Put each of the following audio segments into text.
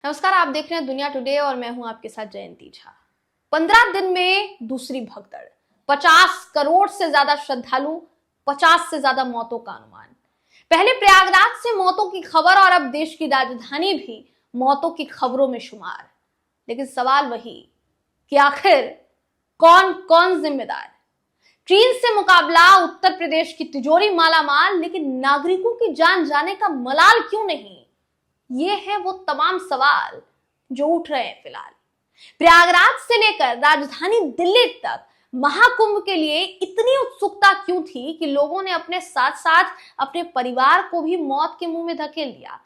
नमस्कार, आप देख रहे हैं दुनिया टुडे और मैं हूं आपके साथ जयंती झा। 15 दिन में दूसरी भगदड़, 50 करोड़ से ज्यादा श्रद्धालु, 50 से ज्यादा मौतों का अनुमान। पहले प्रयागराज से मौतों की खबर और अब देश की राजधानी भी मौतों की खबरों में शुमार। लेकिन सवाल वही कि आखिर कौन कौन जिम्मेदार। चीन से मुकाबला, उत्तर प्रदेश की तिजोरी मालामाल, लेकिन नागरिकों की जान जाने का मलाल क्यों नहीं? ये है वो तमाम सवाल जो उठ रहे हैं फिलहाल। प्रयागराज से लेकर राजधानी दिल्ली तक महाकुंभ के लिए इतनी उत्सुकता क्यों थी कि लोगों ने अपने साथ साथ अपने परिवार को भी मौत के मुंह में धकेल दिया।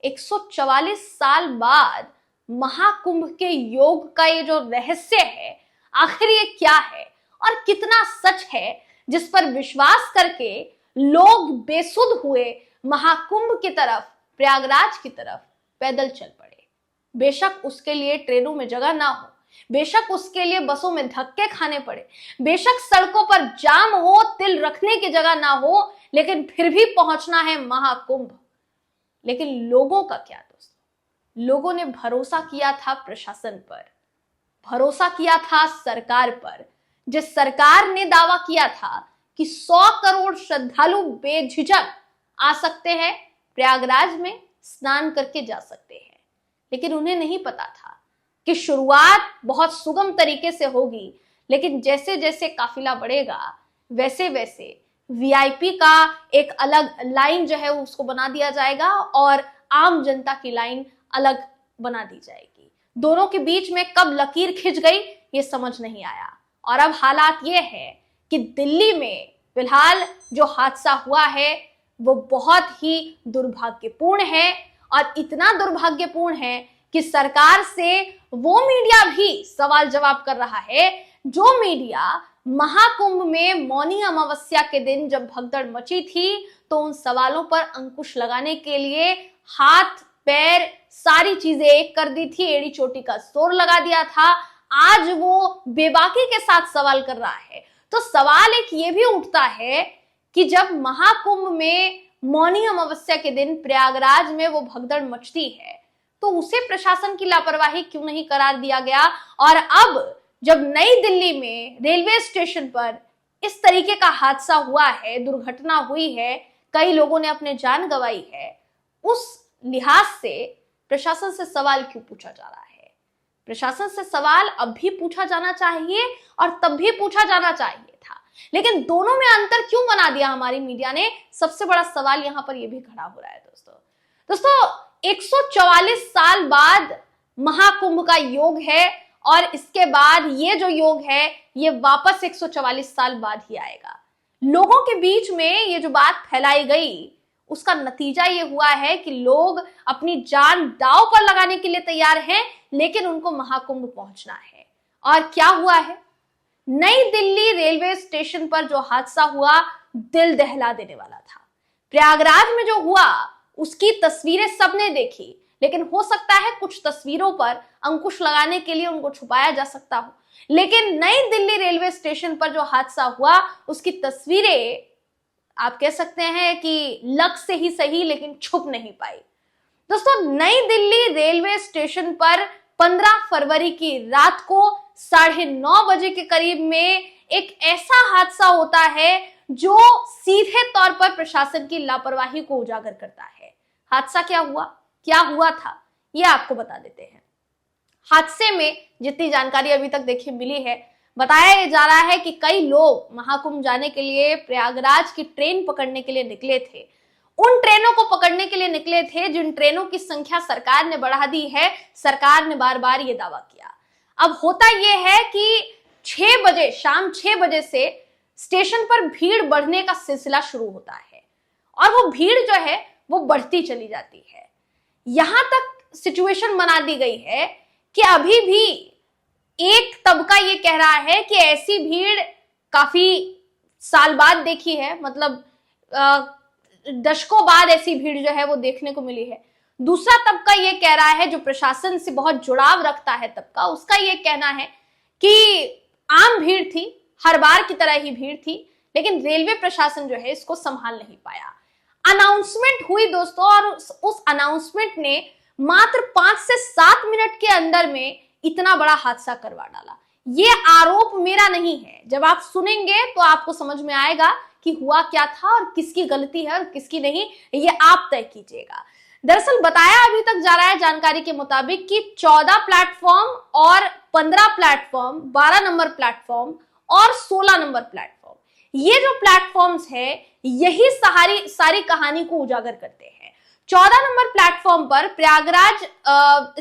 144 साल बाद महाकुंभ के योग का ये जो रहस्य है, आखिर ये क्या है और कितना सच है, जिस पर विश्वास करके लोग बेसुध हुए महाकुंभ की तरफ, प्रयागराज की तरफ पैदल चल पड़े। बेशक उसके लिए ट्रेनों में जगह ना हो, बेशक उसके लिए बसों में धक्के खाने पड़े, बेशक सड़कों पर जाम हो, तिल रखने की जगह ना हो, लेकिन फिर भी पहुंचना है महाकुंभ। लेकिन लोगों का क्या दोस्तों? लोगों ने भरोसा किया था प्रशासन पर, भरोसा किया था सरकार पर, जिस सरकार ने दावा किया था कि 100 करोड़ श्रद्धालु बेझिझक आ सकते हैं, प्रयागराज में स्नान करके जा सकते हैं। लेकिन उन्हें नहीं पता था कि शुरुआत बहुत सुगम तरीके से होगी, लेकिन जैसे जैसे काफिला बढ़ेगा वैसे वैसे वीआईपी का एक अलग लाइन जो है उसको बना दिया जाएगा और आम जनता की लाइन अलग बना दी जाएगी। दोनों के बीच में कब लकीर खिंच गई ये समझ नहीं आया। और अब हालात ये है कि दिल्ली में फिलहाल जो हादसा हुआ है वो बहुत ही दुर्भाग्यपूर्ण है, और इतना दुर्भाग्यपूर्ण है कि सरकार से वो मीडिया भी सवाल जवाब कर रहा है जो मीडिया महाकुंभ में मौनी अमावस्या के दिन जब भगदड़ मची थी तो उन सवालों पर अंकुश लगाने के लिए हाथ पैर सारी चीजें एक कर दी थी, एड़ी चोटी का जोर लगा दिया था। आज वो बेबाकी के साथ सवाल कर रहा है। तो सवाल एक ये भी उठता है कि जब महाकुंभ में मौनी अमावस्या के दिन प्रयागराज में वो भगदड़ मचती है तो उसे प्रशासन की लापरवाही क्यों नहीं करार दिया गया? और अब जब नई दिल्ली में रेलवे स्टेशन पर इस तरीके का हादसा हुआ है, दुर्घटना हुई है, कई लोगों ने अपने जान गंवाई है, उस लिहाज से प्रशासन से सवाल क्यों पूछा जा रहा है? प्रशासन से सवाल अब भी पूछा जाना चाहिए और तब भी पूछा जाना चाहिए था, लेकिन दोनों में अंतर क्यों बना दिया हमारी मीडिया ने? सबसे बड़ा सवाल यहां पर यह भी खड़ा हो रहा है दोस्तों 144 साल बाद महाकुंभ का योग है और इसके बाद ये जो योग है ये वापस 144 साल बाद ही आएगा। लोगों के बीच में ये जो बात फैलाई गई उसका नतीजा ये हुआ है कि लोग अपनी जान दांव पर लगाने के लिए तैयार हैं, लेकिन उनको महाकुंभ पहुंचना है। और क्या हुआ है? नई दिल्ली रेलवे स्टेशन पर जो हादसा हुआ दिल दहला देने वाला था। प्रयागराज में जो हुआ उसकी तस्वीरें सबने देखी, लेकिन हो सकता है कुछ तस्वीरों पर अंकुश लगाने के लिए उनको छुपाया जा सकता हो, लेकिन नई दिल्ली रेलवे स्टेशन पर जो हादसा हुआ उसकी तस्वीरें आप कह सकते हैं कि लक से ही सही लेकिन छुप नहीं पाई। दोस्तों, नई दिल्ली रेलवे स्टेशन पर 15 फरवरी की रात को 9:30 बजे के करीब में एक ऐसा हादसा होता है जो सीधे तौर पर प्रशासन की लापरवाही को उजागर करता है। हादसा क्या हुआ, क्या हुआ था, ये आपको बता देते हैं। हादसे में जितनी जानकारी अभी तक देखिए मिली है, बताया जा रहा है कि कई लोग महाकुंभ जाने के लिए प्रयागराज की ट्रेन पकड़ने के लिए निकले थे। उन ट्रेनों को पकड़ने के लिए निकले थे जिन ट्रेनों की संख्या सरकार ने बढ़ा दी है। सरकार ने बार बार ये दावा किया। अब होता यह है कि 6 बजे, शाम 6 बजे से स्टेशन पर भीड़ बढ़ने का सिलसिला शुरू होता है और वो भीड़ जो है वो बढ़ती चली जाती है। यहां तक सिचुएशन बना दी गई है कि अभी भी एक तबका ये कह रहा है कि ऐसी भीड़ काफी साल बाद देखी है, मतलब दशकों बाद ऐसी भीड़ जो है वो देखने को मिली है। दूसरा तबका ये कह रहा है, जो प्रशासन से बहुत जुड़ाव रखता है तबका, उसका ये कहना है कि आम भीड़ थी, हर बार की तरह ही भीड़ थी, लेकिन रेलवे प्रशासन जो है इसको संभाल नहीं पाया। अनाउंसमेंट हुई दोस्तों, और उस अनाउंसमेंट ने मात्र 5 से 7 मिनट के अंदर में इतना बड़ा हादसा करवा डाला। ये आरोप मेरा नहीं है, जब आप सुनेंगे तो आपको समझ में आएगा कि हुआ क्या था और किसकी गलती है और किसकी नहीं, ये आप तय कीजिएगा। दरअसल बताया अभी तक जा रहा है जानकारी के मुताबिक कि 14 प्लेटफॉर्म और 15 प्लेटफॉर्म, 12 नंबर प्लेटफॉर्म और 16 नंबर प्लेटफॉर्म, ये जो प्लेटफॉर्म्स है यही सारी कहानी को उजागर करते हैं। 14 नंबर प्लेटफॉर्म पर प्रयागराज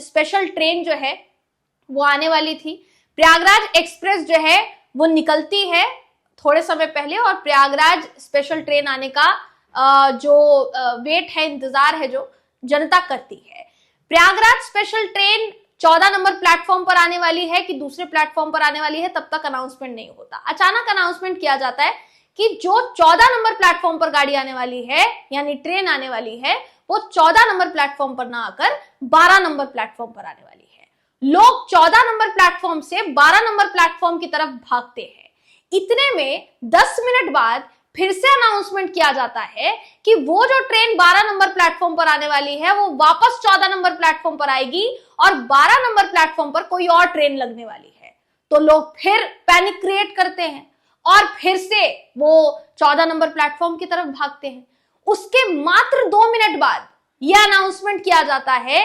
स्पेशल ट्रेन जो है वो आने वाली थी। प्रयागराज एक्सप्रेस जो है वो निकलती है थोड़े समय पहले और प्रयागराज स्पेशल ट्रेन आने का जो वेट है, इंतजार है, जो जनता करती है। Prayagraj special train 14 number platform पर आने वाली है कि दूसरे प्लेटफॉर्म पर आने वाली है, तब तक अनाउंसमेंट नहीं होता। अचानक अनाउंसमेंट किया जाता है कि जो 14 नंबर प्लेटफॉर्म पर गाड़ी आने वाली है, यानी ट्रेन आने वाली है, वो 14 नंबर प्लेटफॉर्म पर ना आकर 12 नंबर प्लेटफॉर्म पर आने वाली है। लोग 14 नंबर प्लेटफॉर्म से 12 नंबर प्लेटफॉर्म की तरफ भागते हैं। इतने में 10 मिनट बाद फिर से अनाउंसमेंट किया जाता है कि वो जो ट्रेन 12 नंबर प्लेटफॉर्म पर आने वाली है वो वापस 14 नंबर प्लेटफॉर्म पर आएगी और 12 नंबर प्लेटफॉर्म पर कोई और ट्रेन लगने वाली है। तो लोग फिर पैनिक क्रिएट करते हैं और फिर से वो 14 नंबर प्लेटफॉर्म की तरफ भागते हैं। उसके मात्र 2 मिनट बाद यह अनाउंसमेंट किया जाता है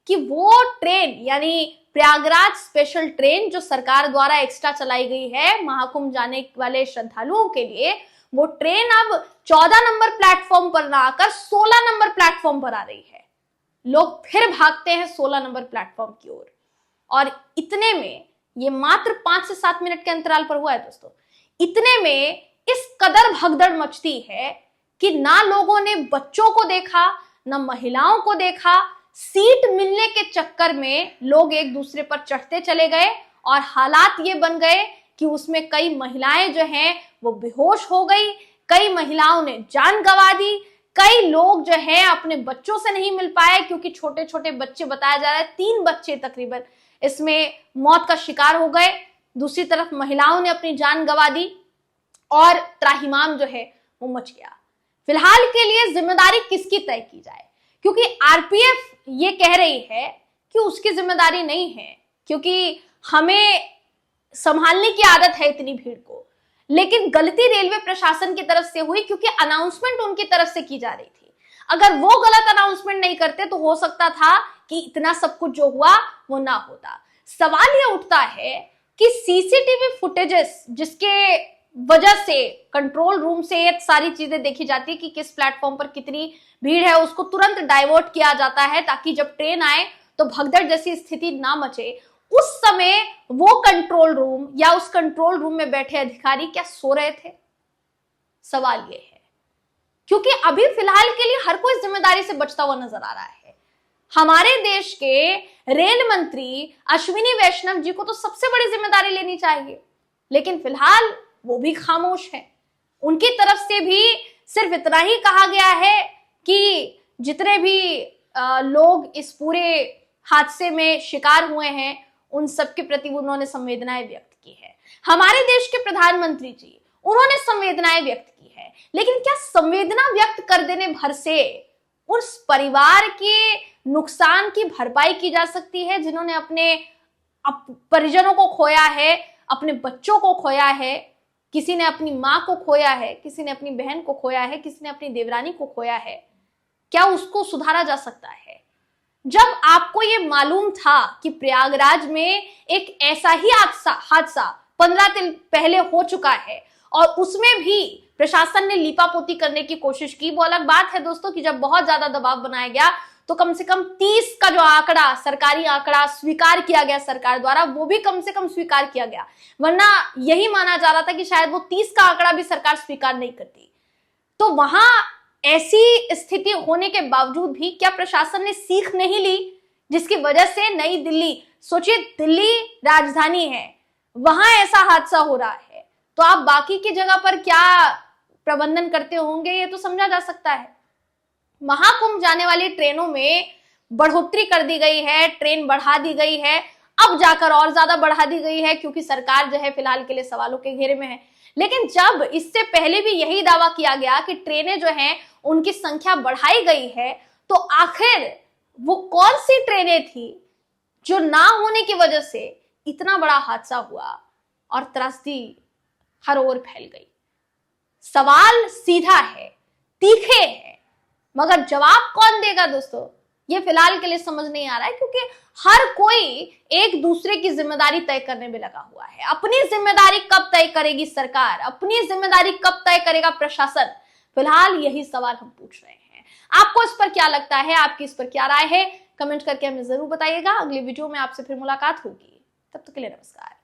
कि वो ट्रेन, यानी प्रयागराज स्पेशल ट्रेन जो सरकार द्वारा एक्स्ट्रा चलाई गई है महाकुंभ जाने वाले श्रद्धालुओं के लिए, वो ट्रेन अब 14 नंबर प्लेटफॉर्म पर ना आकर 16 नंबर प्लेटफॉर्म पर आ रही है। लोग फिर भागते हैं 16 नंबर प्लेटफॉर्म की ओर और इतने में, ये मात्र 5 से 7 मिनट के अंतराल पर हुआ है दोस्तों, इतने में इस कदर भगदड़ मचती है कि ना लोगों ने बच्चों को देखा, ना महिलाओं को देखा। सीट मिलने के चक्कर में लोग एक दूसरे पर चढ़ते चले गए और हालात ये बन गए कि उसमें कई महिलाएं जो हैं वो बेहोश हो गई, कई महिलाओं ने जान गंवा दी, कई लोग जो हैं अपने बच्चों से नहीं मिल पाए क्योंकि छोटे छोटे बच्चे, बताया जा रहा है 3 बच्चे तकरीबन इसमें मौत का शिकार हो गए। दूसरी तरफ महिलाओं ने अपनी जान गंवा दी और त्राहिमाम जो है वो मच गया। फिलहाल के लिए जिम्मेदारी किसकी तय की जाए, क्योंकि आरपीएफ ये कह रही है कि उसकी जिम्मेदारी नहीं है क्योंकि हमें संभालने की आदत है इतनी भीड़ को, लेकिन गलती रेलवे प्रशासन की तरफ से हुई क्योंकि अनाउंसमेंट उनकी तरफ से की जा रही थी। अगर वो गलत अनाउंसमेंट नहीं करते तो हो सकता था कि इतना सब कुछ जो हुआ वो ना होता। सवाल ये उठता है कि सीसीटीवी फुटेजेस जिसके वजह से कंट्रोल रूम से ये सारी चीजें देखी जाती है कि किस प्लेटफॉर्म पर कितनी भीड़ है, उसको तुरंत डाइवर्ट किया जाता है ताकि जब ट्रेन आए तो भगदड़ जैसी स्थिति ना मचे। उस समय वो कंट्रोल रूम या उस कंट्रोल रूम में बैठे अधिकारी क्या सो रहे थे? सवाल ये है, क्योंकि अभी फिलहाल के लिए हर कोई जिम्मेदारी से बचता हुआ नजर आ रहा है। हमारे देश के रेल मंत्री अश्विनी वैष्णव जी को तो सबसे बड़ी जिम्मेदारी लेनी चाहिए, लेकिन फिलहाल वो भी खामोश है। उनकी तरफ से भी सिर्फ इतना ही कहा गया है कि जितने भी लोग इस पूरे हादसे में शिकार हुए हैं उन सब के प्रति उन्होंने संवेदनाएं व्यक्त की है। हमारे देश के प्रधानमंत्री जी, उन्होंने संवेदनाएं व्यक्त की है, लेकिन क्या संवेदना व्यक्त कर देने भर से उस परिवार के नुकसान की भरपाई की जा सकती है जिन्होंने अपने परिजनों को खोया है, अपने बच्चों को खोया है, किसी ने अपनी माँ को खोया है, किसी ने अपनी बहन को खोया है, किसी ने अपनी देवरानी को खोया है? क्या उसको सुधारा जा सकता है? जब आपको ये मालूम था कि प्रयागराज में एक ऐसा ही हादसा 15 दिन पहले हो चुका है और उसमें भी प्रशासन ने लीपापोती करने की कोशिश की, वो अलग बात है दोस्तों कि जब बहुत ज्यादा दबाव बनाया गया तो कम से कम 30 का जो आंकड़ा, सरकारी आंकड़ा स्वीकार किया गया सरकार द्वारा, वो भी कम से कम स्वीकार किया गया, वरना यही माना जा रहा था कि शायद वो 30 का आंकड़ा भी सरकार स्वीकार नहीं करती। तो वहां ऐसी स्थिति होने के बावजूद भी क्या प्रशासन ने सीख नहीं ली, जिसकी वजह से नई दिल्ली, सोचिए दिल्ली राजधानी है, वहां ऐसा हादसा हो रहा है, तो आप बाकी की जगह पर क्या प्रबंधन करते होंगे ये तो समझा जा सकता है। महाकुंभ जाने वाली ट्रेनों में बढ़ोतरी कर दी गई है, ट्रेन बढ़ा दी गई है, अब जाकर और ज्यादा बढ़ा दी गई है क्योंकि सरकार जो है फिलहाल के लिए सवालों के घेरे में है। लेकिन जब इससे पहले भी यही दावा किया गया कि ट्रेनें जो हैं उनकी संख्या बढ़ाई गई है, तो आखिर वो कौन सी ट्रेनें थी जो ना होने की वजह से इतना बड़ा हादसा हुआ और त्रासदी हर ओर फैल गई? सवाल सीधा है, तीखे है, मगर जवाब कौन देगा दोस्तों, ये फिलहाल के लिए समझ नहीं आ रहा है, क्योंकि हर कोई एक दूसरे की जिम्मेदारी तय करने में लगा हुआ है। अपनी जिम्मेदारी कब तय करेगी सरकार, अपनी जिम्मेदारी कब तय करेगा प्रशासन? फिलहाल यही सवाल हम पूछ रहे हैं। आपको इस पर क्या लगता है, आपकी इस पर क्या राय है, कमेंट करके हमें जरूर बताइएगा। अगली वीडियो में आपसे फिर मुलाकात होगी, तब तक के लिए नमस्कार।